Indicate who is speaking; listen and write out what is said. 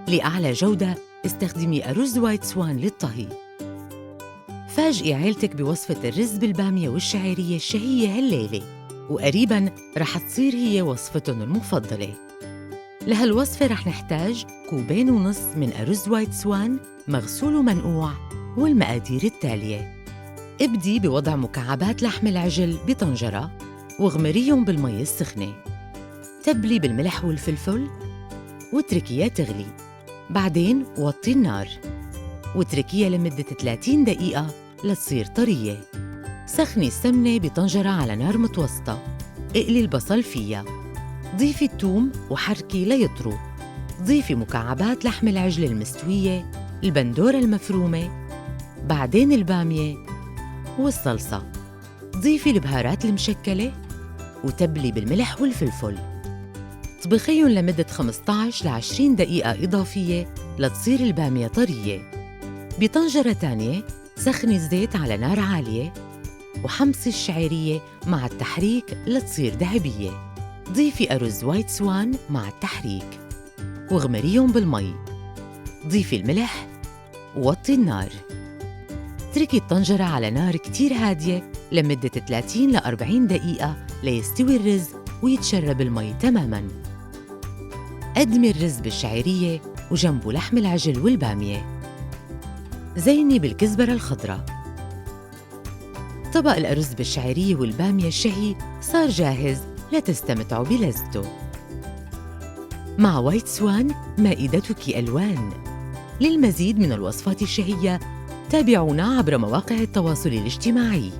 Speaker 1: لأعلى جودة استخدمي أرز وايت سوان للطهي. فاجئي عيلتك بوصفة الرز بالبامية والشعيرية الشهية هالليلة، وقريباً رح تصير هي وصفتهم المفضلة. لهالوصفة رح نحتاج 2.5 كوب من أرز وايت سوان مغسول ومنقوع، والمقادير التالية. ابدي بوضع مكعبات لحم العجل بطنجرة واغمريهم بالمي السخنة. تبلي بالملح والفلفل واتركيها تغلي، بعدين وطي النار واتركيها لمدة 30 دقيقة لتصير طرية. سخني السمنة بطنجرة على نار متوسطة، اقلي البصل فيها، ضيفي الثوم وحركي ليطروا، ضيفي مكعبات لحم العجل المستوية، البندورة المفرومة، بعدين البامية والصلصة. ضيفي البهارات المشكلة وتبلي بالملح والفلفل. طبخيهم لمدة 15 ل 20 دقيقة إضافية لتصير البامية طرية. بطنجرة تانية سخني الزيت على نار عالية وحمصي الشعيرية مع التحريك لتصير ذهبية. ضيفي أرز وايت سوان مع التحريك واغمريهم بالمي. ضيفي الملح ووطي النار. اتركي الطنجرة على نار كتير هادية لمدة 30 ل 40 دقيقة ليستوي الرز ويتشرب المي تماماً. قدمي الرز بالشعيرية وجنبه لحم العجل والبامية. زيني بالكزبرة الخضراء. طبق الأرز بالشعيرية والبامية الشهي صار جاهز لتستمتعوا بلذته. مع وايت سوان مائدتك ألوان. للمزيد من الوصفات الشهية تابعونا عبر مواقع التواصل الاجتماعي.